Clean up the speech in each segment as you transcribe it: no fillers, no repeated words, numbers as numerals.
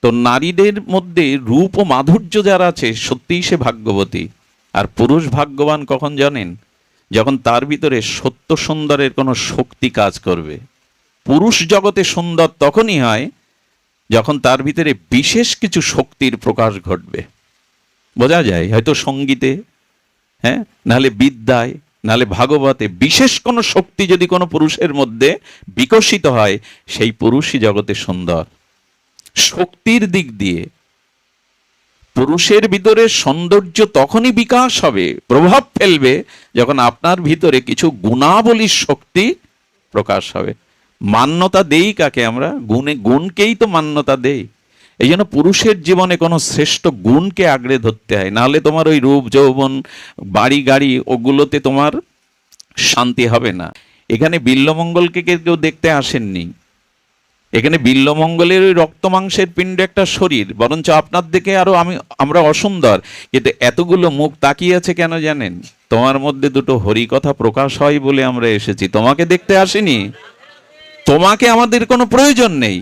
তো নারীদের মধ্যে রূপ ও মাধুর্য যারা আছে সত্যিই সে ভাগ্যবতী। আর পুরুষ ভাগ্যবান কখন জানেন? যখন তার ভিতরে সত্য সুন্দরের কোনো শক্তি কাজ করবে। পুরুষ জগতে সুন্দর তখনই হয় যখন তার ভিতরে বিশেষ কিছু শক্তির প্রকাশ ঘটবে। বোঝা যায় হয়তো সঙ্গীতে, হ্যাঁ, নাহলে বিদ্যায়, নাহলে ভাগবতে বিশেষ কোনো শক্তি যদি কোনো পুরুষের মধ্যে বিকশিত হয়, সেই পুরুষই জগতে সুন্দর। শক্তির দিক দিয়ে পুরুষের ভিতরে সৌন্দর্য তখনই বিকাশ হবে, প্রভাব ফেলবে, যখন আপনার ভিতরে কিছু গুণাবলীর শক্তি প্রকাশ হবে। মান্যতা দেই কাকে? আমরা গুণকেই তো মান্যতা দেই। এই জন্য পুরুষের জীবনে কোনো শ্রেষ্ঠ গুণকে আঁকড়ে ধরতে হয়, নাহলে তোমার ওই রূপ যৌবন বাড়ি গাড়ি ওগুলোতে তোমার শান্তি হবে না। এখানে বিল্বমঙ্গলকে কেউ দেখতে আসেননি। এখানে বিল্বমঙ্গলের ওই রক্ত মাংসের পিণ্ড একটা শরীর, বরঞ্চ আপনার দিকে আরো আমরা অসুন্দর, কিন্তু এতগুলো মুখ তাকিয়ে আছে কেন জানেন? তোমার মধ্যে দুটো হরিকথা প্রকাশ হয় বলে আমরা এসেছি, তোমাকে দেখতে আসিনি। তোমাকে আমাদের কোনো প্রয়োজন নেই,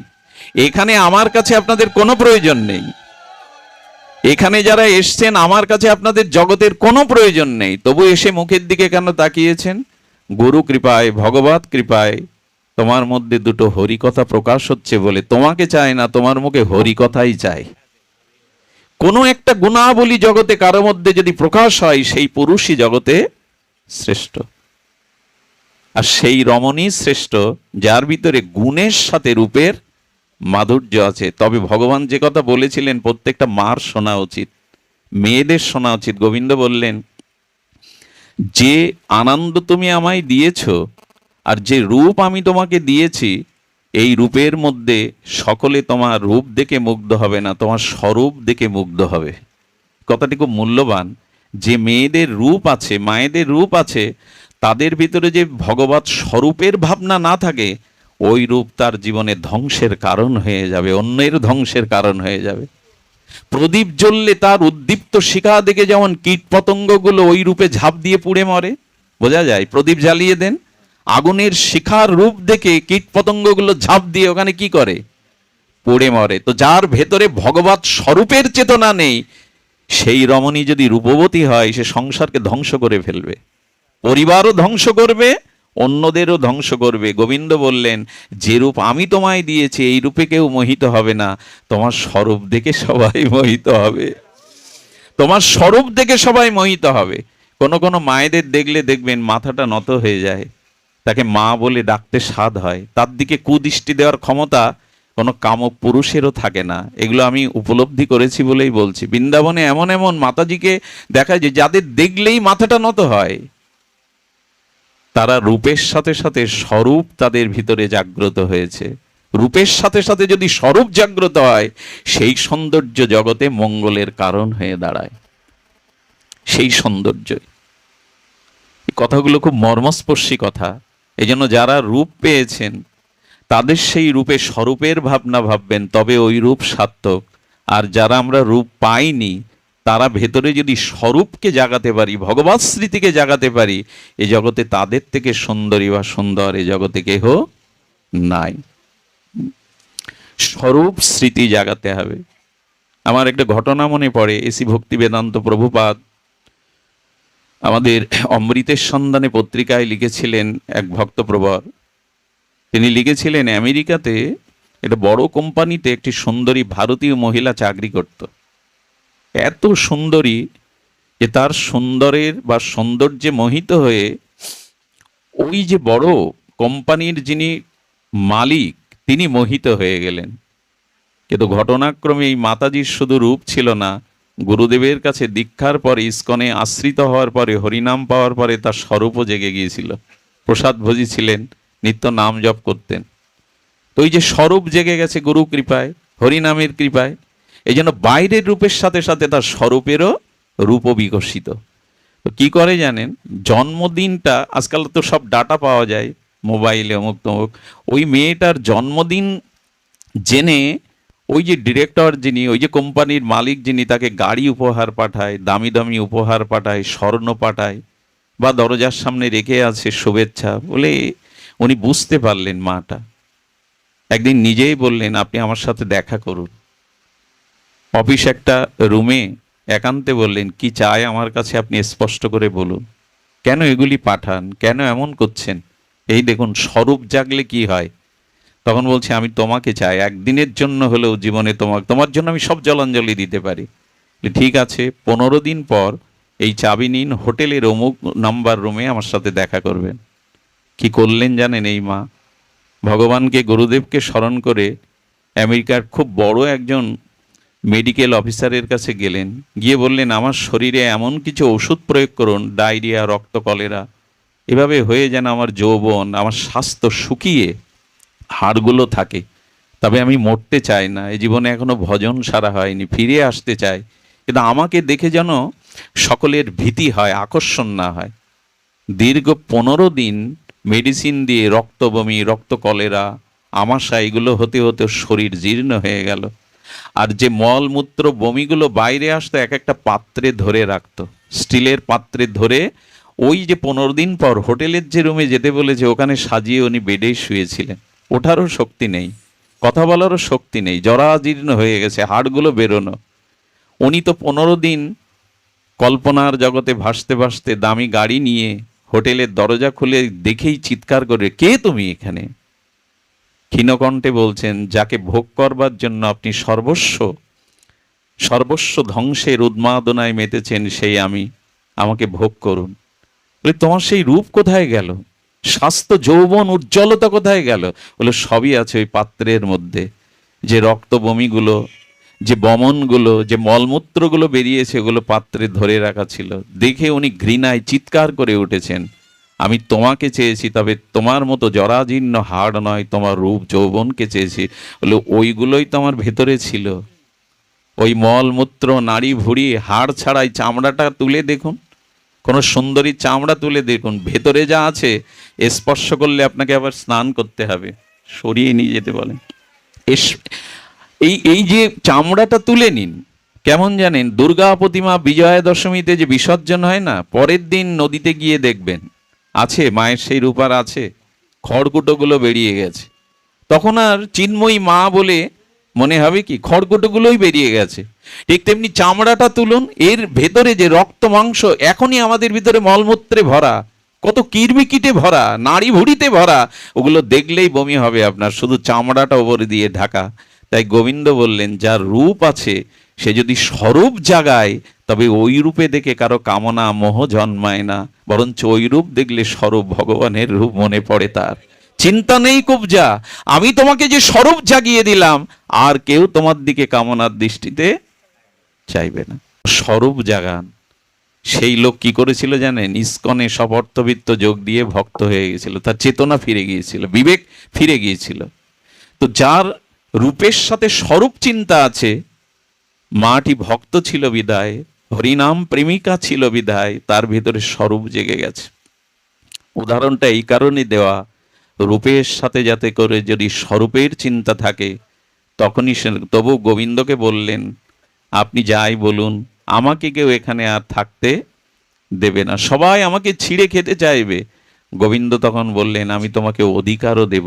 এখানে আমার কাছে আপনাদের কোনো প্রয়োজন নেই। এখানে যারা এসছেন আমার কাছে আপনাদের জগতের কোনো প্রয়োজন নেই, তবু এসে মুখের দিকে কেন তাকিয়েছেন? গুরু কৃপায়, ভগবত কৃপায় তোমার মধ্যে দুটো হরিকথা প্রকাশ হচ্ছে বলে তোমাকে চায় না, তোমার মুখে হরিকথাই চাই। কোনো একটা গুণাবলী জগতে কারো মধ্যে যদি প্রকাশ হয়, সেই পুরুষই জগতে শ্রেষ্ঠ। আর সেই রমণী শ্রেষ্ঠ যার ভিতরে গুণের সাথে রূপের মাধুর্য আছে। তবে ভগবান যে কথা বলেছিলেন প্রত্যেকটা মার শোনা উচিত, মেয়েদের শোনা উচিত। গোবিন্দ বললেন, যে আনন্দ তুমি আমায় দিয়েছ আর যে রূপ আমি তোমাকে দিয়েছি, এই রূপের মধ্যে সকলে তোমার রূপ দেখে মুগ্ধ হবে না, তোমার স্বরূপ দেখে মুগ্ধ হবে। কথাটি খুব মূল্যবান। যে মেয়েদের রূপ আছে, মায়েদের রূপ আছে, তাদের ভিতরে যে ভগবত স্বরূপের ভাবনা না থাকে, ওই রূপ তার জীবনে ধ্বংসের কারণ হয়ে যাবে, অন্যের ধ্বংসের কারণ হয়ে যাবে। প্রদীপ জ্বললে তার উদ্দীপ্ত শিখা দেখে যেমন কীট পতঙ্গগুলো ওই রূপে ঝাঁপ দিয়ে পুড়ে মরে, বোঝা যায়। প্রদীপ জ্বালিয়ে দেন, আগুনের শিখার রূপ দেখে কীট পতঙ্গগুলো ঝাঁপ দিয়ে ওখানে কি করে? পুড়ে মরে। তো যার ভেতরে ভগবত স্বরূপের চেতনা নেই, সেই রমণী যদি রূপবতী হয়, সে সংসারকে ধ্বংস করে ফেলবে, পরিবারও ধ্বংস করবে, অন্যদেরও ধ্বংস করবে। গোবিন্দ বললেন, যে রূপ আমি তোমায় দিয়েছি এই রূপে কেউ মোহিত হবে না, তোমার স্বরূপ দেখে সবাই মোহিত হবে, তোমার স্বরূপ দেখে সবাই মোহিত হবে। কোনো কোনো মায়েদের দেখলে দেখবেন মাথাটা নত হয়ে যায়, তাকে মা বলে ডাকতে স্বাদ হয়, তার দিকে কুদৃষ্টি দেওয়ার ক্ষমতা কোনো কামক পুরুষেরও থাকে না। এগুলো আমি উপলব্ধি করেছি বলেই বলছি। বৃন্দাবনে এমন এমন মাতাজিকে দেখা যায় যাদের দেখলেই মাথাটা নত হয়, তারা রূপের সাথে সাথে স্বরূপ তাদের ভিতরে জাগ্রত হয়েছে। রূপের সাথে সাথে যদি স্বরূপ জাগ্রত হয়, সেই সৌন্দর্য জগতে মঙ্গলের কারণ হয়ে দাঁড়ায়। সেই সৌন্দর্য, এই কথাগুলো খুব মর্মস্পর্শী কথা। এই জন্য যারা রূপ পেয়েছেন তাদের সেই রূপে স্বরূপের ভাবনা ভাববেন, তবে ওই রূপ সার্থক। আর যারা আমরা রূপ পাইনি, তারা ভেতরে যদি স্বরূপকে জাগাতে পারি, ভগবৎ স্মৃতিকে জাগাতে পারি, এ জগতে তাদের থেকে সুন্দরী বা সুন্দর এ জগতে কেহ নাই। স্বরূপ স্মৃতি জাগাতে হবে। আমার একটা ঘটনা মনে পড়ে, এসি ভক্তি বেদান্ত প্রভুপাদ আমাদের অমৃতের সন্ধানে পত্রিকায় লিখেছিলেন, এক ভক্তপ্রবর তিনি লিখেছিলেন, আমেরিকাতে একটা বড় কোম্পানিতে একটি সুন্দরী ভারতীয় মহিলা চাকরি করত। এত সুন্দরী যে তার সুন্দরের বা সৌন্দর্যে মোহিত হয়ে ওই যে বড় কোম্পানির যিনি মালিক তিনি মোহিত হয়ে গেলেন। কিন্তু ঘটনাক্রমে এই মাতাজির শুধু রূপ ছিল না, গুরুদেবের কাছে দীক্ষার পরে, ইস্কনে আশ্রিত হওয়ার পরে, হরিনাম পাওয়ার পরে তার স্বরূপও জেগে গিয়েছিল। প্রসাদ ভোজী ছিলেন, নিত্য নাম জপ করতেন। তো ওই যে স্বরূপ জেগে গেছে গুরু কৃপায়, হরিনামের কৃপায়, এই জন্য বাইরের রূপের সাথে সাথে তার স্বরূপেরও রূপও বিকশিত। তো কি করে জানেন? জন্মদিনটা, আজকাল তো সব ডাটা পাওয়া যায় মোবাইলে, অমুক তমুক, ওই মেয়েটার জন্মদিন জেনে ওই যে ডিরেক্টর যিনি, ওই যে কোম্পানির মালিক যিনি, তাকে গাড়ি উপহার পাঠায়, দামি দামি উপহার পাঠায়, স্বর্ণ পাঠায়, বা দরজার সামনে রেখে আছে শুভেচ্ছা বলে। উনি বুঝতে পারলেন মাটা, একদিন নিজেই বললেন, আপনি আমার সাথে দেখা করুন। অফিস একটা রুমে একান্তে বললেন, কি চাই আমার কাছে আপনি স্পষ্ট করে বলুন, কেন এগুলি পাঠান, কেন এমন করছেন, এই দেখুন স্বরূপ জাগলে কি হয়। তখন বলছে, আমি তোমাকে চাই, একদিনের জন্য হলেও জীবনে তোমার জন্য আমি সব জলাঞ্জলি দিতে পারি। ঠিক আছে, 15 দিন পর এই চাবি নিন, হোটেলের অমুক নাম্বার রুমে আমার সাথে দেখা করবেন। কি করলেন জানেন এই মা? ভগবানকে, গুরুদেবকে স্মরণ করে আমেরিকার খুব বড় একজন মেডিকেল অফিসারের কাছে গেলেন, গিয়ে বললেন, আমার শরীরে এমন কিছু ওষুধ প্রয়োগ করুন, ডায়রিয়া, রক্ত কলেরা এভাবে হয়ে যেন আমার যৌবন, আমার স্বাস্থ্য শুকিয়ে হাড়গুলো থাকে, তবে আমি মরতে চাই না, এই জীবনে এখনো ভজন সারা হয়নি, ফিরে আসতে চাই, কিন্তু আমাকে দেখে যেন সকলের ভীতি হয়, আকর্ষণ না হয়। দীর্ঘ 15 দিন মেডিসিন দিয়ে রক্ত বমি, রক্ত কলেরা, আমাশা এগুলো হতে হতে শরীর জীর্ণ হয়ে গেল। আর যে মলমূত্র বমিগুলো বাইরে আসতো এক একটা পাত্রে ধরে রাখতো, স্টিলের পাত্রে ধরে, ওই যে 15 দিন পর হোটেলের যে রুমে যেতে বলেছে ওখানে সাজিয়ে উনি বেডেই শুয়েছিলেন। ওঠারও শক্তি নেই, কথা বলারও শক্তি নেই, জরাজীর্ণ হয়ে গেছে, হাড়গুলো বেরোনো। উনি তো 15 দিন কল্পনার জগতে ভাসতে ভাসতে দামি গাড়ি নিয়ে হোটেলের দরজা খুলে দেখেই চিৎকার করে, কে তুমি এখানে? ক্ষীণকণ্ঠে বলছেন, যাকে ভোগ করবার জন্য আপনি সর্বস্ব সর্বস্ব ধ্বংসের উন্মাদনায় মেতেছেন সেই আমি, আমাকে ভোগ করুন। বলে, তোমার সেই রূপ কোথায় গেল, স্বাস্থ্য, যৌবন, উজ্জ্বলতা কোথায় গেল? বলে, সবই আছে ওই পাত্রের মধ্যে। যে রক্ত বমিগুলো, যে বমনগুলো, যে মলমূত্রগুলো বেরিয়েছে ওগুলো পাত্রে ধরে রাখা ছিল। দেখে উনি ঘৃণায় চিৎকার করে উঠেছেন, আমি তোমাকে চেয়েছি, তবে তোমার মতো জরাজীর্ণ হাড় নয়, তোমার রূপ যৌবনকে চেয়েছি। বলে, ওইগুলোই তো আমার ভেতরে ছিল, ওই মলমূত্র, নাড়ি ভুড়ি, হাড় ছাড়াই চামড়াটা তুলে দেখুন, কোনো সুন্দরী চামড়া তুলে দেখুন, ভেতরে যা আছে স্পর্শ করলে আপনাকে আবার স্নান করতে হবে, সরিয়ে নিয়ে যেতে বলেন। এই এই যে চামড়াটা তুলে নিন। কেমন জানেন, দুর্গা প্রতিমা বিজয়া দশমীতে যে বিসর্জন হয় না, পরের দিন নদীতে গিয়ে দেখবেন আছে মায়ের সেই রূপার আছে, খড়কুটোগুলো বেরিয়ে গেছে। তখন আর চিন্ময়ী মা বলে মনে হবে কি, খড়কুটোগুলোই বেরিয়ে গেছে। ঠিক তেমনি চামড়াটা তুলুন, এর ভেতরে যে রক্ত মাংস, এখনই আমাদের ভিতরে মলমূত্রে ভরা, কত কিরমিকিটে ভরা, নাড়ি ভুড়িতে ভরা, ওগুলো দেখলেই বমি হবে আপনার, শুধু চামড়াটা ওপরে দিয়ে ঢাকা। তাই গোবিন্দ বললেন, যার রূপ আছে সে যদি স্বরূপ জাগায়, তবে ওই রূপে দেখে কারো কামনা মোহ জন্মায় না, বরঞ্চ ওই রূপ দেখলে স্বরূপ ভগবানের রূপ মনে পড়ে তার। চিন্তা নেই কুবজা, আমি তোমাকে যে স্বরূপ জাগিয়ে দিলাম, আর কেউ তোমার দিকে কামনার দৃষ্টিতে চাইবে না। স্বরূপ জাগান। সেই লোক কি করেছিল জানেন? ইস্কনে সব অর্থবিত্ত যোগ দিয়ে ভক্ত হয়ে গেছিল, তার চেতনা ফিরে গিয়েছিল, বিবেক ফিরে গিয়েছিল। তো যার রূপের সাথে স্বরূপ চিন্তা আছে, মাটি ভক্ত ছিল বিদায়, হরিনাম প্রেমিকা ছিল বিদায়, তার ভিতরে স্বরূপ জেগে গেছে। উদাহরণটা এই কারণে দেওয়া, রূপের সাথে যাতে করে যদি স্বরূপের চিন্তা থাকে, তখনই সে, তবু গোবিন্দকে বললেন, আপনি যাই বলুন, আমাকে কেউ এখানে আর থাকতে দেবে না, সবাই আমাকে ছিঁড়ে খেতে চাইবে। গোবিন্দ তখন বললেন, আমি তোমাকে অধিকারও দেব।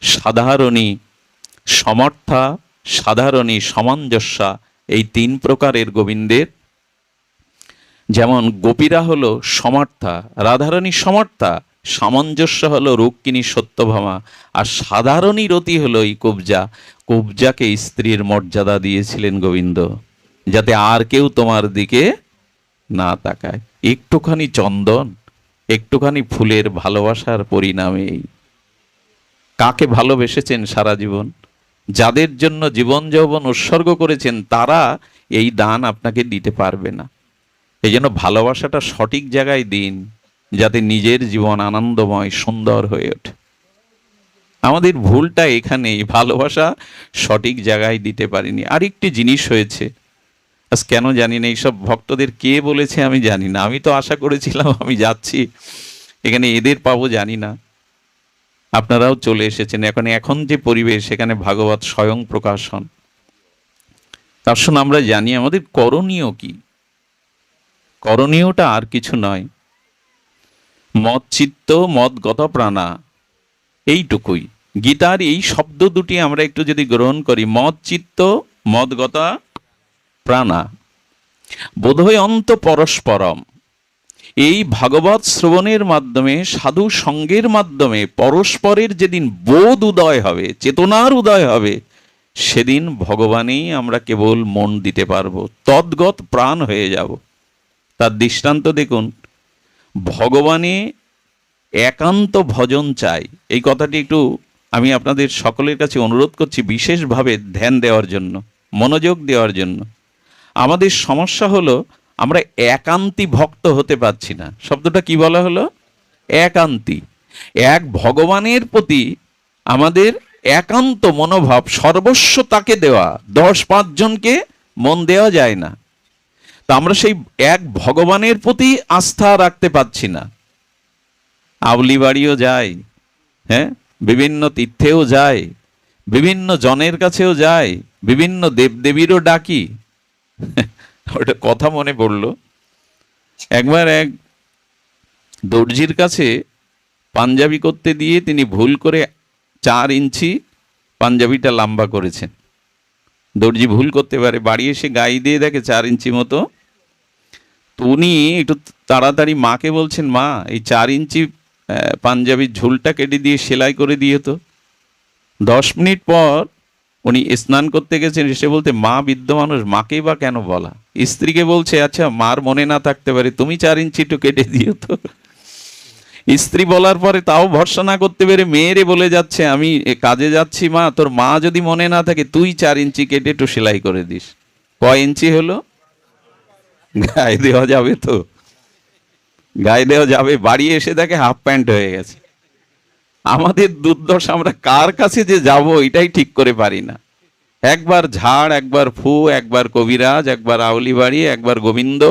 সাধারণী, সমর্থা, সাধারণী, সামঞ্জস্যা, এই 3 প্রকারের গোবিন্দের। যেমন গোপীরা হলো সমর্থা, রাধারানী সমর্থা, সামঞ্জস্য হলো রুক্মিণী সত্যভামা, আর সাধারণী রতি হলো এই কুবজা। কুবজাকে স্ত্রীর মর্যাদা দিয়েছিলেন গোবিন্দ, যাতে আর কেউ তোমার দিকে না তাকায়। একটুখানি চন্দন, একটুখানি ফুলের ভালোবাসার পরিণামেই। কাকে ভালোবেসেছেন সারা জীবন, যাদের জন্য জীবন যৌবন উৎসর্গ করেছেন, তারা এই দান আপনাকে দিতে পারবে না। এই জন্য ভালোবাসাটা সঠিক জায়গায় দিন, যাতে নিজের জীবন আনন্দময়, সুন্দর হয়ে ওঠে। আমাদের ভুলটা এখানেই, ভালোবাসা সঠিক জায়গায় দিতে পারিনি। আরেকটি জিনিস হয়েছে, আজ কেন জানি না, এইসব ভক্তদের কে বলেছে আমি জানি না, আমি তো আশা করেছিলাম আমি যাচ্ছি এখানে এদের পাবো, জানি না। আপনারাও চলে এসেছেন, এখন যে পরিবেশ, সেখানে ভাগবত স্বয়ং প্রকাশ হন। তার শুনে আমরা জানি আমাদের করণীয় কি। করণীয়টা আর কিছু নয়, মদ চিত্ত মদগত প্রাণা, এইটুকুই। গীতার এই শব্দ দুটি আমরা একটু যদি গ্রহণ করি, মদ চিত্ত মদগতা প্রাণা বোধয় অন্ত পরস্পরম। এই ভাগবত শ্রবণের মাধ্যমে, সাধু সঙ্গের মাধ্যমে পরস্পরের যেদিন বোধ উদয় হবে, চেতনার উদয় হবে, সেদিন ভগবানেই আমরা কেবল মন দিতে পারবো, তদ্গত প্রাণ হয়ে যাব। তার দৃষ্টান্ত দেখুন, ভগবানে একান্ত ভজন চাই। এই কথাটি একটু আমি আপনাদের সকলের কাছে অনুরোধ করছি বিশেষভাবে ধ্যান দেওয়ার জন্য, মনোযোগ দেওয়ার জন্য। আমাদের সমস্যা হলো আমরা একান্তি ভক্ত হতে পারছি না। শব্দটা কি বলা হলো? একান্তি। এক ভগবানের প্রতি আমাদের একান্ত মনোভাব, সর্বস্ব তাকে দেওয়া। 10-5 জনকে মন দেওয়া যায় না। তা আমরা সেই এক ভগবানের প্রতি আস্থা রাখতে পারছি না। আউলি বাড়িও যাই, হ্যাঁ, বিভিন্ন তীর্থেও যাই, বিভিন্ন জনের কাছেও যাই, বিভিন্ন দেবদেবীরও ডাকি। ওটা কথা মনে পড়লো, একবার এক দর্জির কাছে পাঞ্জাবি করতে দিয়ে তিনি ভুল করে 4 ইঞ্চি পাঞ্জাবিটা লম্বা করেছেন। দর্জি ভুল করতে পারে, বাড়ি এসে গাই দিয়ে দেখে 4 ইঞ্চি মতো। তো উনি একটু তাড়াতাড়ি মাকে বলছেন, মা এই 4 ইঞ্চি পাঞ্জাবির ঝুলটা কেটে দিয়ে সেলাই করে দিয়ে তো। 10 মিনিট পর উনি স্নান করতে গেছেন, এসে বলতে, মা বৃদ্ধ মানুষ, মাকেই বা কেন বলা? স্ত্রীকে বলছে, আচ্ছা মার মনে না থাকতে পারে, তুমি 4 ইঞ্চি একটু কেটে দিও তো। স্ত্রী বলার পরে তাও ভরসা না করতে পেরে মেয়েরে বলে যাচ্ছে, আমি কাজে যাচ্ছি মা, তোর মা যদি মনে না থাকে তুই 4 ইঞ্চি কেটে একটু সেলাই করে দিস। কয় ইঞ্চি হলো? গায়ে দেওয়া যাবে তো? গায়ে দেওয়া যাবে? বাড়ি এসে দেখে হাফ প্যান্ট হয়ে গেছে। আমাদের দুর্দশা, আমরা কার কাছে যে যাব এটাই ঠিক করে পারি না। একবার ঝাড়, একবার ফু, একবার কবিরাজ, একবার আউলি বাড়ি, একবার গোবিন্দ,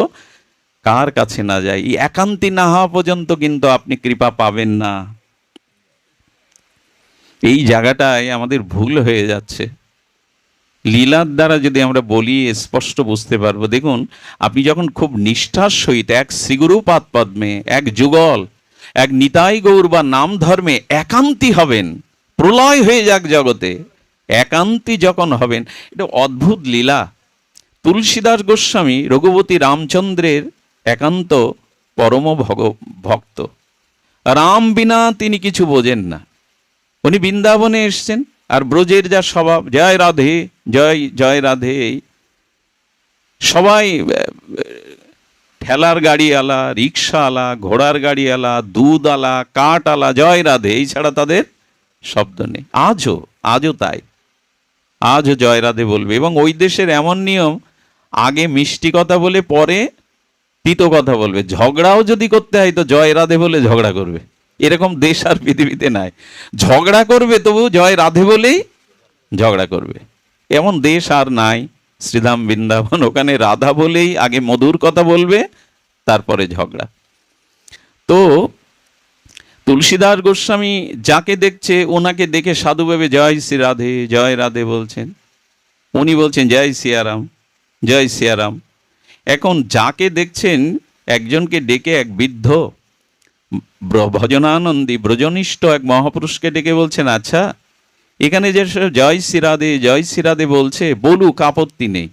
কার কাছে না যাই। এই একান্তি না হওয়া পর্যন্ত কিন্তু আপনি কৃপা পাবেন না। এই জায়গাটায় আমাদের ভুল হয়ে যাচ্ছে। লীলার দ্বারা যদি আমরা বলি স্পষ্ট বুঝতে পারবো। দেখুন, আপনি যখন খুব নিষ্ঠার সহিত এক শ্রীগুরু পাদ পদ্মে, এক যুগল, এক নিতাই গৌর বা নাম ধর্মে একান্তি হবেন, প্রলয় হয়ে যাক জগতে, একান্তি যখন হবেন, এটা অদ্ভুত লীলা। তুলসীদাস গোস্বামী রঘুপতি রামচন্দ্রের একান্ত পরম ভক্ত। রাম বিনা তিনি কিছু বোঝেন না। উনি বৃন্দাবনে এসছেন, আর ব্রজের যা স্বভাব, জয় রাধে, জয় জয় রাধে, সবাই ঠেলার গাড়িওয়ালা, রিক্সাওয়ালা, ঘোড়ার গাড়িওয়ালা, দুধ আলা, কাঠ আলা, জয় রাধে, এই ছাড়া তাদের শব্দ নেই। আজও তাই, আজও জয় রাধে বলবে। এবং ওই দেশের এমন নিয়ম, আগে মিষ্টি কথা বলে পরে তিতো কথা বলবে। ঝগড়াও যদি করতে হয় তো জয় রাধে বলে ঝগড়া করবে। এরকম দেশ আর পৃথিবীতে নাই। ঝগড়া করবে তবু জয় রাধে বলেই ঝগড়া করবে, এমন দেশ আর নাই। শ্রীধাম বৃন্দাবন, ওখানে রাধা বলেই আগে মধুর কথা বলবে, তারপরে ঝগড়া। তো তুলসীদাস গোস্বামী যাকে দেখছে ওনাকে দেখে সাধু ভেবে জয় শ্রী রাধে, জয় রাধে বলছেন। উনি বলছেন জয় সিয়ারাম, জয় সিয়ারাম। এখন যাকে দেখছেন, একজনকে ডেকে এক বৃদ্ধ ভজনানন্দী ব্রজনিষ্ঠ এক মহাপুরুষকে ডেকে বলছেন, আচ্ছা এখানে যে জয় শ্রী রাধে, জয় শ্রী রাধে বলছে, বলুক, আপত্তি নেই।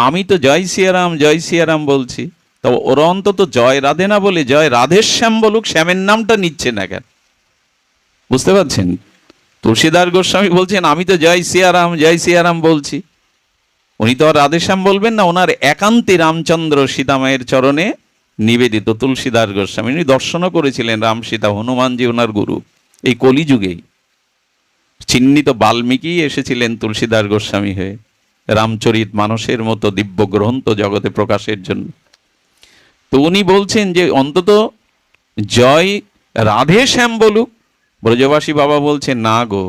আমি তো জয় সিয়ারাম, জয় সিয়ারাম বলছি, তো ওরা অন্তত জয় রাধে না বলে জয় রাধেশ্যাম বলুক, শ্যামের নামটা নিচ্ছে না কেন? বুঝতে পারছেন? তুলসীদাস গোস্বামী বলছেন, আমি তো জয় সিয়ারাম, জয় সিয়ারাম বলছি। উনি তো আর রাধেশ্যাম বলবেন না, ওনার একান্তি রামচন্দ্র সীতামায়ের চরণে নিবেদিত। তুলসীদাস গোস্বামী উনি দর্শনও করেছিলেন রাম সীতা, হনুমানজি ওনার গুরু। এই কলিযুগেই চিহ্নিত বাল্মীকি এসেছিলেন তুলসীদাস গোস্বামী হয়ে, রামচরিত মানসের মতো দিব্য গ্রন্থ জগতে প্রকাশের জন্য। তো উনি বলছেন যে অন্তত জয় রাধে শ্যাম বলুক। ব্রজবাসী বাবা বলছেন, না গো,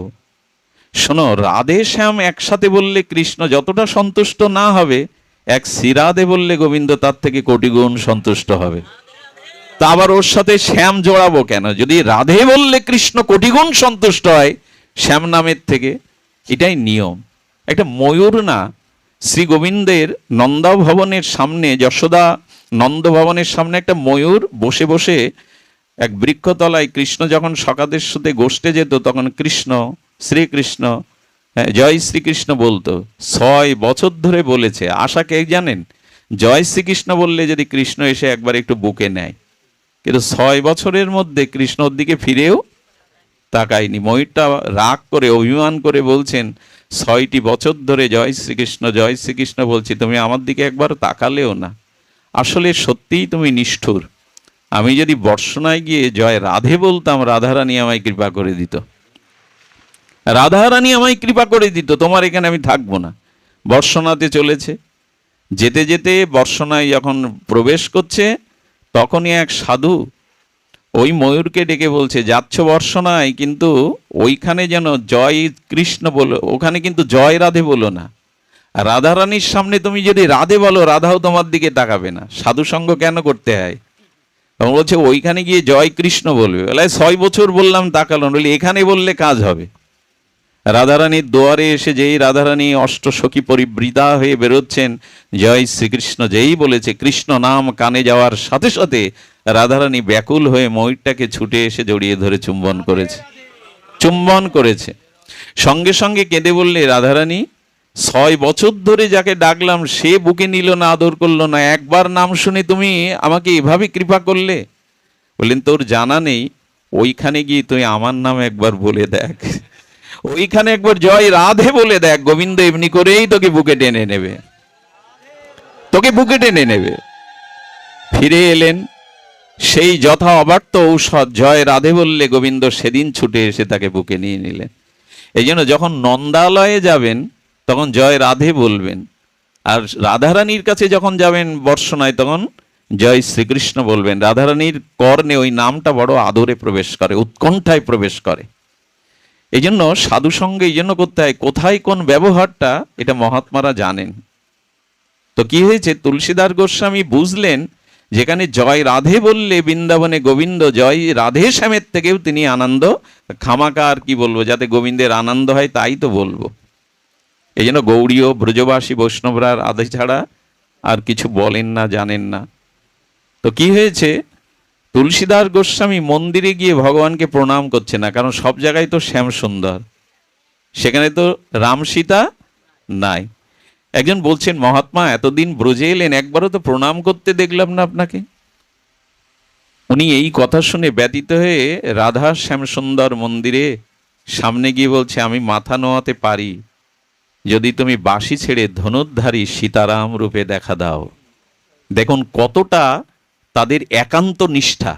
শোনো, রাধে শ্যাম একসাথে বললে কৃষ্ণ যতটা সন্তুষ্ট না হবে, এক শ্রীরাধে বললে গোবিন্দ তার থেকে কোটি গুণ সন্তুষ্ট হবে। তা আবার ওর সাথে শ্যাম জোড়াবো কেন? যদি রাধে বললে কৃষ্ণ কোটি গুণ সন্তুষ্ট হয় শ্যাম নামের থেকে, এটাই নিয়ম। একটা ময়ূর না, শ্রী গোবিন্দের নন্দভবনের সামনে, যশোদা নন্দ ভবনের সামনে একটা ময়ূর বসে বসে এক বৃক্ষতলায়, কৃষ্ণ যখন সকাদের সাথে গোষ্ঠে যেত তখন কৃষ্ণ, শ্রীকৃষ্ণ হ্যাঁ, জয় শ্রীকৃষ্ণ বলতো, 6 বছর ধরে বলেছে। আশাকে জানেন, জয় শ্রীকৃষ্ণ বললে যদি কৃষ্ণ এসে একবার একটু বুকে নেয়, কিন্তু 6 বছরের মধ্যে কৃষ্ণ ওর দিকে ফিরেও তাকায়নি। ময়ূরটা রাগ করে অভিমান করে বলছেন, 6টি বছর ধরে জয় শ্রীকৃষ্ণ বলছি, তুমি আমার দিকে একবার তাকালেও না। আসলে সত্যিই তুমি নিষ্ঠুর। আমি যদি বর্ষনায় গিয়ে জয় রাধে বলতাম, রাধারানী আমায় কৃপা করে দিত, রাধারানী আমায় কৃপা করে দিত, তোমার এখানে আমি থাকবো না। বর্ষনাতে চলেছে, যেতে যেতে বর্ষনায় যখন প্রবেশ করছে, তখনই এক সাধু ওই ময়ূরকে ডেকে বলছে, যাচ্ছ বর্ষনায়, কিন্তু ওইখানে যেন জয় কৃষ্ণ বলো, ওখানে কিন্তু জয় রাধে বলো না। রাধারানীর সামনে তুমি যদি রাধে বলো, রাধাও তোমার দিকে তাকাবে না। সাধু সঙ্গ কেন করতে হয়? তখন বলছে ওইখানে গিয়ে জয় কৃষ্ণ বলবে। বলে 6 বছর বললাম, তাকালো না। এখানে বললে কাজ হবে। রাধারানীর দুয়ারে এসে যেই রাধারানী অষ্টসখী পরিবৃতা হয়ে বেরোচ্ছেন, জয় শ্রীকৃষ্ণ যেই বলেছে, কৃষ্ণ নাম কানে যাওয়ার সাথে সাথে রাধারানী ব্যাকুল হয়ে ময়ূরটাকে ছুটে এসে জড়িয়ে ধরে চুম্বন করেছে। সঙ্গে সঙ্গে কেঁদে বললে, রাধারানী 6 বছর ধরে যাকে ডাকলাম সে বুকে নিল না, আদর করলো না, একবার নাম শুনে তুমি আমাকে এভাবে কৃপা করলে। বললেন, তোর জানা নেই, ওইখানে গিয়ে তুই আমার নাম একবার বলে দেখ, ওইখানে একবার জয় রাধে বলে দেখ, গোবিন্দ এমনি করেই তোকে বুকে টেনে নেবে, তোকে বুকে টেনে নেবে। ফিরে এলেন, সেই যথা অবার্ত ঔষধ জয় রাধে বললে গোবিন্দ সেদিন ছুটে এসে তাকে বুকে নিয়ে নিলেন। এই জন্য যখন নন্দালয়ে যাবেন তখন জয় রাধে বলবেন, আর রাধারানীর কাছে যখন যাবেন বর্ষনায়, তখন জয় শ্রীকৃষ্ণ বলবেন। রাধারানীর কর্ণে ওই নামটা বড় আদরে প্রবেশ করে, উৎকণ্ঠায় প্রবেশ করে। এই জন্য সাধু সঙ্গে এই জন্য করতে হয়, কোথায় কোন ব্যবহারটা, এটা মহাত্মারা জানেন। তো কি হয়েছে, তুলসীদাস গোস্বামী বুঝলেন, যেখানে জয় রাধে বললে বৃন্দাবনে গোবিন্দ, জয় রাধে শ্যামের থেকেও তিনি আনন্দ, খামাকা আর কি বলবো, যাতে গোবিন্দের আনন্দ হয় তাই তো বলবো। এই জন্য গৌড়ীয় ব্রজবাসী বৈষ্ণবরা রাধে ছাড়া আর কিছু বলেন না, জানেন না। তো কি হয়েছে, তুলসীদাস গোস্বামী মন্দিরে গিয়ে ভগবানকে প্রণাম করছে না, কারণ সব জায়গায় তো শ্যাম সুন্দর, সেখানে তো রাম সীতা নাই। একজন বলছেন, মহাত্মা এতদিন ব্রজে এলেন, একবারও তো প্রণাম করতে দেখলাম না আপনাকে। উনি এই কথা শুনে ব্যতীত হয়ে রাধা শ্যামসুন্দর মন্দিরে সামনে গিয়ে বলছে, আমি মাথা নোয়াতে পারি যদি তুমি বাঁশি ছেড়ে ধনুর্ধারী সীতারাম রূপে দেখা দাও। দেখুন কতটা তাদের একান্ত নিষ্ঠা,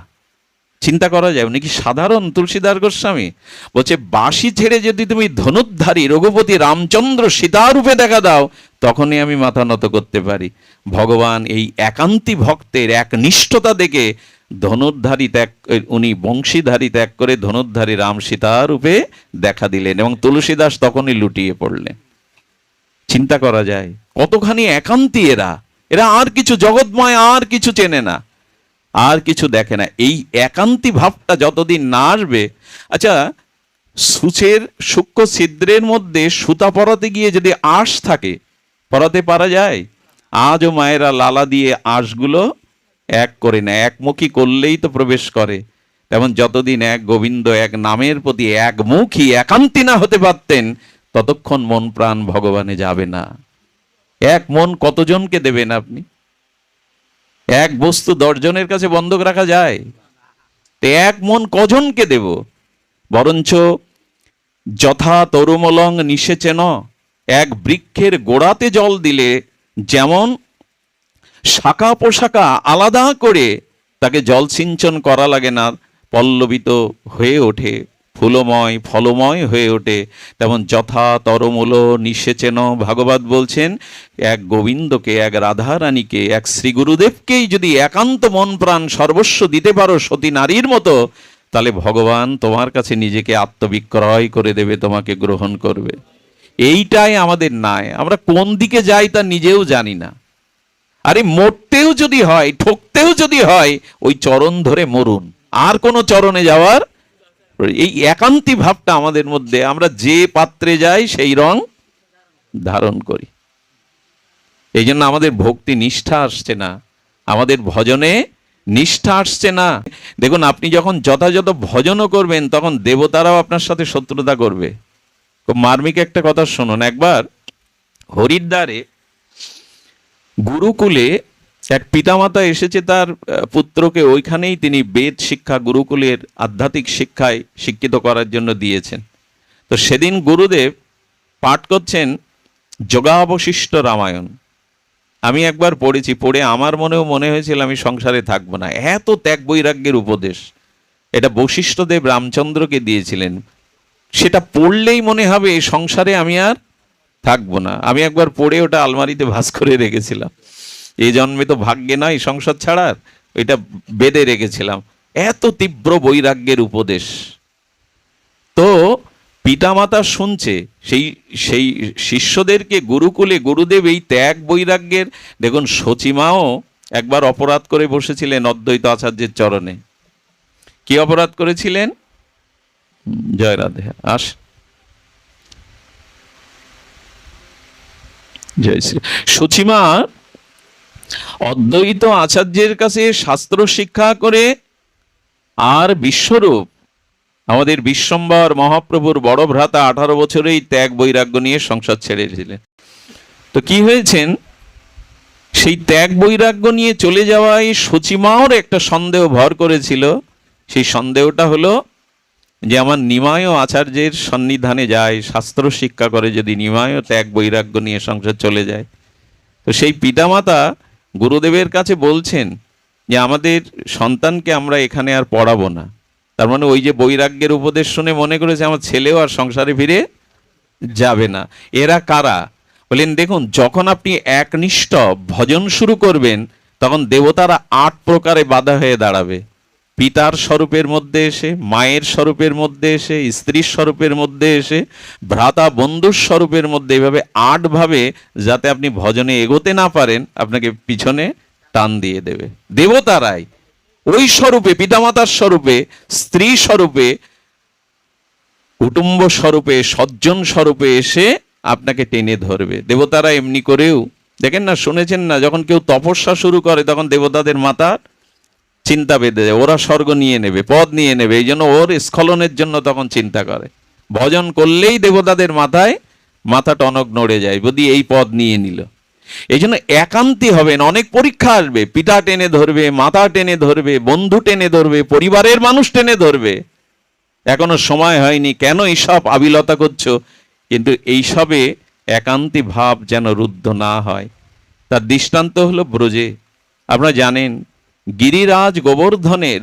চিন্তা করা যায়। উনি কি সাধারণ তুলসীদাস গোস্বামী? বলছে, বাঁশি ছেড়ে যদি তুমি ধনুর্ধারী রঘুপতি রামচন্দ্র সীতারূপে দেখা দাও, তখনই আমি মাথা নত করতে পারি। ভগবান এই একান্তি ভক্তের এক নিষ্ঠতা দেখে ধনুর্ধারী ত্যাগ, উনি বংশীধারী ত্যাগ করে ধনুর্ধারী রাম সীতারূপে দেখা দিলেন, এবং তুলসীদাস তখনই লুটিয়ে পড়লেন। চিন্তা করা যায় কতখানি একান্তি এরা। এরা আর কিছু জগৎময় আর কিছু চেনে না, আর কিছু দেখে না। এই একান্তি ভাবটা যতদিন না আসবে। আচ্ছা, সূচের সূক্ষ্ম ছিদ্রের মধ্যে সুতা পরাতে গিয়ে যদি আঁশ থাকে, পরাতে পারা যায়? আজও মায়েরা লালা দিয়ে আঁশগুলো এক করে নেয়, একমুখী করলেই তো প্রবেশ করে। তেমন যতদিন এক গোবিন্দ, এক নামের প্রতি একমুখী একান্তি না হতে পারতেন, ততক্ষণ মন প্রাণ ভগবানে যাবে না। এক মন কতজনকে দেবেন আপনি? এক বস্তু 10 জনের কাছে বন্ধক রাখা যায়? এক মন কজনকে দেব? বরঞ্চ যথা তরুমলং নিষেচেন, এক বৃক্ষের গোড়াতে জল দিলে যেমন শাখা পোশাকা আলাদা করে তাকে জল সিঞ্চন করা লাগে না, পল্লবিত হয়ে ওঠে, ফুলময় ফলময় হয়ে ওঠে, তেমন যথা তরমূল নিষেচেন। ভাগবত বলছেন, এক গোবিন্দকে, এক রাধারানীকে, এক শ্রী গুরুদেবকেই যদি একান্ত মন প্রাণ সর্বস্ব দিতে পারো সতী নারীর মতো, তাহলে ভগবান তোমার কাছে নিজেকে আত্মবিক্রয় করে দেবে, তোমাকে গ্রহণ করবে। এইটাই আমাদের নাই। আমরা কোন দিকে যাই তা নিজেও জানি না। আরে মরতেও যদি হয়, ঠকতেও যদি হয়, ওই চরণ ধরে মরুন, আর কোনো চরণে যাওয়ার। এই একান্তি ভাবটা আমাদের মধ্যে, আমরা যে পাত্রে যাই সেই রং ধারণ করি। এই জন্য আমাদের ভক্তি নিষ্ঠা আসছে না, আমাদের ভজনে নিষ্ঠা আসছে না। দেখুন, আপনি যখন যথাযথ ভজনও করবেন, তখন দেবতারাও আপনার সাথে শত্রুতা করবে। খুব মার্মিক একটা কথা শুনুন। একবার হরিদ্বারে গুরুকুলে এক পিতামাতা এসেছে, তার পুত্রকে ওইখানেই তিনি বেদ শিক্ষা, গুরুকুলের আধ্যাত্মিক শিক্ষায় শিক্ষিত করার জন্য দিয়েছেন। তো সেদিন গুরুদেব পাঠ করছেন যোগাবশিষ্ট রামায়ণ। আমি একবার পড়েছি, পড়ে আমার মনে হয়েছিল আমি সংসারে থাকবো না, এত ত্যাগ বৈরাগ্যের উপদেশ। এটা বশিষ্ঠদেব রামচন্দ্রকে দিয়েছিলেন। সেটা পড়লেই মনে হবে এই সংসারে আমি আর থাকবো না। আমি একবার পড়ে ওটা আলমারিতে ভাঁজ করে রেখেছিলাম। এই জন্মে তো ভাগ্যে নয় সংসার ছাড়ার, ওইটা বেঁধে রেখেছিলাম। এত তীব্র বৈরাগ্যের উপদেশ। তো পিতামাতা শুনছে, সেই সেই শিষ্যদেরকে গুরুকুলে গুরুদেব এই ত্যাগ বৈরাগ্যের, দেখুন সচিমাও একবার অপরাধ করে বসেছিলেন অদ্বৈত আচার্যের চরণে। কি অপরাধ করেছিলেন? জয় রাধে, আস জয় শ্রী। সচিমা অদ্বৈত আচার্যের কাছে শাস্ত্র শিক্ষা করে আর বিশ্বরূপ আমাদের বিশ্বম্বর মহাপ্রভুর বড় ভ্রাতা 18 বছরেই ত্যাগ বৈরাগ্য নিয়ে সংসার ছেড়েছিলেন। তো কি হয়েছেন, সেই ত্যাগ বৈরাগ্য নিয়ে চলে যাওয়ায় সচিমাওর একটা সন্দেহ ভর করেছিল। সেই সন্দেহটা হলো যে আমার নিমায় আচার্যের সন্নিধানে যায়, শাস্ত্র শিক্ষা করে, যদি নিমায় ত্যাগ বৈরাগ্য নিয়ে সংসার চলে যায়। তো সেই পিতামাতা গুরুদেবের কাছে বলছেন যে আমাদের সন্তানকে আমরা এখানে আর পড়াবো না। তার মানে ওই যে বৈরাগ্যের উপদেশ শুনে মনে করেছে আমার ছেলেও আর সংসারে ফিরে যাবে না। এরা কারা? বলেন দেখুন, যখন আপনি একনিষ্ঠ ভজন শুরু করবেন তখন দেবতারা 8 প্রকারে বাধা হয়ে দাঁড়াবে। পিতার স্বরূপের মধ্যে এসে, মায়ের স্বরূপের মধ্যে এসে, স্ত্রীর স্বরূপের মধ্যে এসে, ভ্রাতা বন্ধুর স্বরূপের মধ্যে, এইভাবে 8 ভাবে যাতে আপনি ভজনে এগোতে না পারেন আপনাকে পিছনে টান দিয়ে দেবে দেবতারাই। ওই স্বরূপে, পিতামাতার স্বরূপে, স্ত্রী স্বরূপে, কুটুম্ব স্বরূপে, সজ্জন স্বরূপে এসে আপনাকে টেনে ধরবে দেবতারা। এমনি করেও দেখেন না, শুনেছেন না, যখন কেউ তপস্যা শুরু করে তখন দেবতাদের মাথা চিন্তা বেঁধে যায়, ওরা স্বর্গ নিয়ে নেবে, পদ নিয়ে নেবে, এই জন্য ওর স্খলনের জন্য তখন চিন্তা করে। ভজন করলেই দেবতাদের মাথা টনক নড়ে যায়, যদি এই পদ নিয়ে নিল। এই জন্য একান্তি হবেন। অনেক পরীক্ষা আসবে, পিতা টেনে ধরবে, মাতা টেনে ধরবে, বন্ধু টেনে ধরবে, পরিবারের মানুষ টেনে ধরবে। এখনো সময় হয়নি, কেন এইসব আবিলতা করছো? কিন্তু এইসবে একান্তি ভাব যেন রুদ্ধ না হয়। তার দৃষ্টান্ত হলো ব্রজে। আপনারা জানেন গিরিরাজ গোবর্ধনের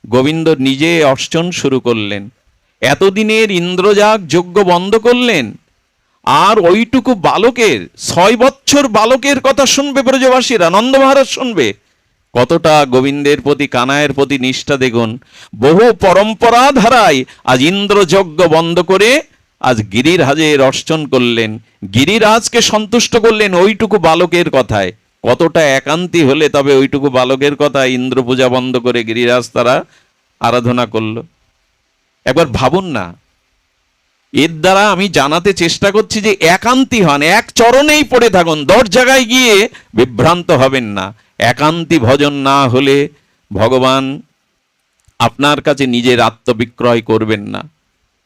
গোবিন্দ নিজে অর্চন শুরু করলেন, এতদিনের ইন্দ্রজাগ যজ্ঞ বন্ধ করলেন, আর ওইটুকু বালকের, 6 বছর বালকের কথা শুনবে ব্রজবাসীরা, নন্দ মহারাজ শুনবে। কতটা গোবিন্দের প্রতি, কানায়ের প্রতি নিষ্ঠা দেখুন। বহু পরম্পরা ধারায় আজ ইন্দ্রযজ্ঞ বন্ধ করে আজ গিরিরাজের অর্চন করলেন, গিরিরাজকে সন্তুষ্ট করলেন ওইটুকু বালকের কথায়। কতটা একান্তি হলে তবে ওইটুকু বালকের কথা ইন্দ্র পূজা বন্ধ করে গিরিরাজ তারা আরাধনা করলো। একবার ভাবুন না। এর দ্বারা আমি জানাতে চেষ্টা করছি যে একান্তি হন, এক চরণেই পড়ে থাকুন, 10 জায়গায় গিয়ে বিভ্রান্ত হবেন না। একান্তি ভজন না হলে ভগবান আপনার কাছে নিজের আত্মবিক্রয় করবেন না,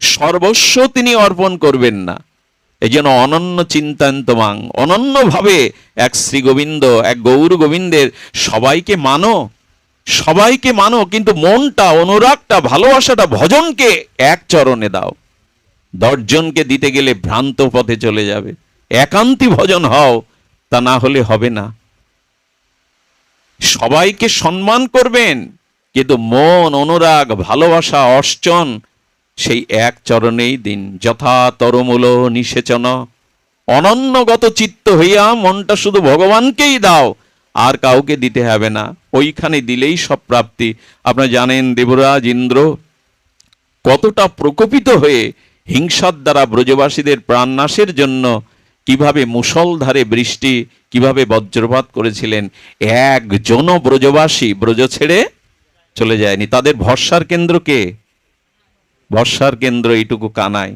সর্বস্ব তিনি অর্পণ করবেন না। এই জন্য অনন্য চিন্তান্তমাং, অনন্যভাবে এক শ্রী গোবিন্দ, এক গৌর গোবিন্দের সবাইকে মানো, সবাইকে মানো, কিন্তু মনটা, অনুরাগটা, ভালোবাসাটা, ভজনকে এক চরণে দাও। 10 জনকে দিতে গেলে ভ্রান্ত পথে চলে যাবে। একান্তি ভজন হও, তা না হলে হবে না। সবাইকে সম্মান করবেন, কিন্তু মন, অনুরাগ, ভালোবাসা, অর্চন সেই এক চরণেই দিন। যথা তরমূল নিষেচন, অনন্যগত চিত্ত হইয়া মনটা শুধু ভগবানকেই দাও, আর কাউকে দিতে হবে না। ওইখানে দিলেই সব প্রাপ্তি। আপনারা জানেন দেবরাজ ইন্দ্র কতটা প্রকোপিত হয়ে হিংসার দ্বারা ব্রজবাসীদের প্রাণনাশের জন্য কিভাবে মুষলধারে বৃষ্টি, কিভাবে বজ্রপাত করেছিলেন। একজনও ব্রজবাসী ব্রজ ছেড়ে চলে যায়নি। তাদের ভরসার কেন্দ্র কে? ভরসার কেন্দ্র এইটুকু কানাই।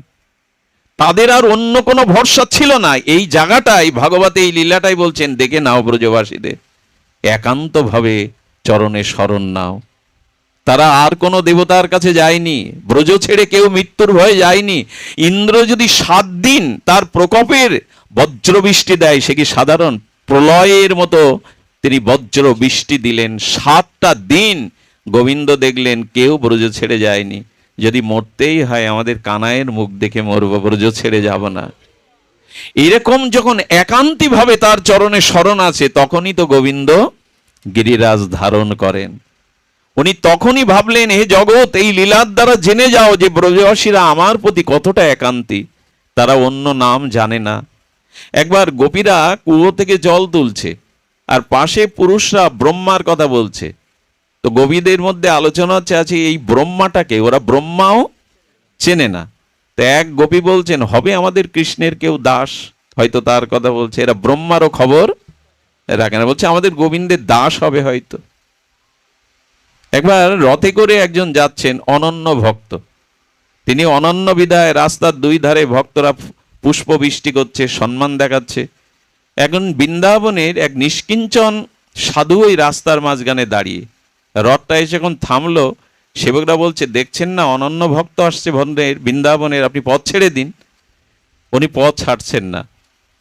তাদের আর অন্য কোনো ভরসা ছিল না। এই জায়গাটাই ভাগবত, এই লীলাটাই বলছেন, দেখে নাও ব্রজবাসীদের, একান্ত ভাবে চরণে শরণ নাও। তারা আর কোনো দেবতার কাছে যায়নি, ব্রজ ছেড়ে কেউ মৃত্যুর ভয়ে যায়নি। ইন্দ্র যদি 7 দিন তার প্রকোপের বজ্র বৃষ্টি দেয়, সে কি সাধারণ? প্রলয়ের মতো তিনি বজ্র বৃষ্টি দিলেন। 7টা দিন গোবিন্দ দেখলেন কেউ ব্রজ ছেড়ে যায়নি। যদি মরতেই হয় আমাদের কানাইয়ের মুখ দেখে মরবো, ব্রজ ছেড়ে যাব না। এরকম যখন একান্তী ভাবে তার চরণে শরণ আছে, তখনই তো গোবিন্দ গিরিরাজ ধারণ করেন। উনি তখনই ভাবলেন, হে জগৎ, এই লীলার দ্বারা জেনে যাও যে ব্রজবাসীরা আমার প্রতি কতটা একান্তী, তারা অন্য নাম জানে না। একবার গোপীরা কুয়ো থেকে জল তুলছে, আর পাশে পুরুষরা ব্রহ্মার কথা বলছে। তো গোপীদের মধ্যে আলোচনা হচ্ছে, আছে এই ব্রহ্মাটাকে ওরা ব্রহ্মাও চেনে না। তো এক গোপী বলছেন, হবে আমাদের কৃষ্ণের কেউ দাস, হয়তো তার কথা বলছে। এরা ব্রহ্মারও খবর রাখে না, বলছে আমাদের গোবিন্দের দাস হবে হয়তো। একবার রথে করে একজন যাচ্ছেন, অনন্য ভক্ত। তিনি অনন্য বিধায় রাস্তার 2 ধারে ভক্তরা পুষ্প বৃষ্টি করছে, সম্মান দেখাচ্ছে। এখন বৃন্দাবনের এক নিষ্কিঞ্চন সাধু ওই রাস্তার মাঝখানে দাঁড়িয়ে, রথটা এসে যখন থামলো, সেবকরা বলছে, দেখছেন না অনন্য ভক্ত আসছে বৃন্দাবনের, আপনি পথ ছেড়ে দিন। উনি পথ ছাড়ছেন না।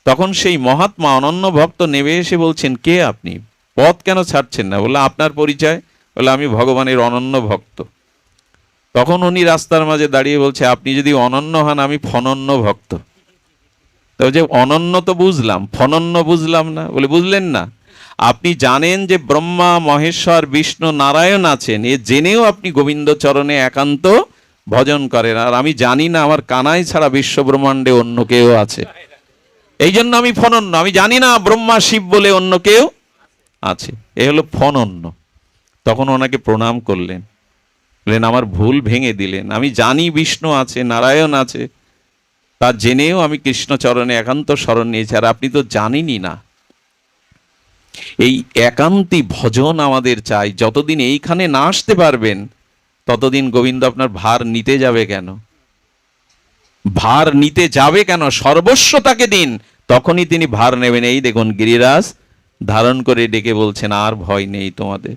তখন সেই মহাত্মা অনন্য ভক্ত নেমে এসে বলছেন, কে আপনি, পথ কেন ছাড়ছেন না? বললো, আপনার পরিচয়? বলে, আমি ভগবানের অনন্য ভক্ত। তখন উনি রাস্তার মাঝে দাঁড়িয়ে বলছে, আপনি যদি অনন্য হন, আমি ফনন্য ভক্ত। তো যে অনন্য তো বুঝলাম, ফনন্য বুঝলাম না। বলে, বুঝলেন না? আপনি জানেন যে ব্রহ্মা, মহেশ্বর, বিষ্ণু, নারায়ণ আছেন, এ জেনেও আপনি গোবিন্দ চরণে একান্ত ভজন করেন। আর আমি জানি না আমার কানাই ছাড়া বিশ্ব ব্রহ্মাণ্ডে অন্য কেউ আছে, এই জন্য আমি ফনন্য। আমি জানি না ব্রহ্মা শিব বলে অন্য কেউ আছে, এ হলো ফনন্য। তখন ওনাকে প্রণাম করলেন, বললেন, আমার ভুল ভেঙে দিলেন। আমি জানি বিষ্ণু আছে, নারায়ণ আছে, তা জেনেও আমি কৃষ্ণচরণে একান্ত শরণ নিয়েছি, আর আপনি তো জানেনই না। এই একান্তী ভজন আমাদের চাই। যতদিন এইখানে না আসতে পারবেন, ততদিন গোবিন্দ আপনার ভার নিতে যাবে কেন? ভার নিতে যাবে কেন? সর্বস্ব তাকে দিন, তখনই তিনি ভার নেবেন। এই দেখুন, গিরিরাজ ধারণ করে ডেকে বলছেন, আর ভয় নেই তোমাদের।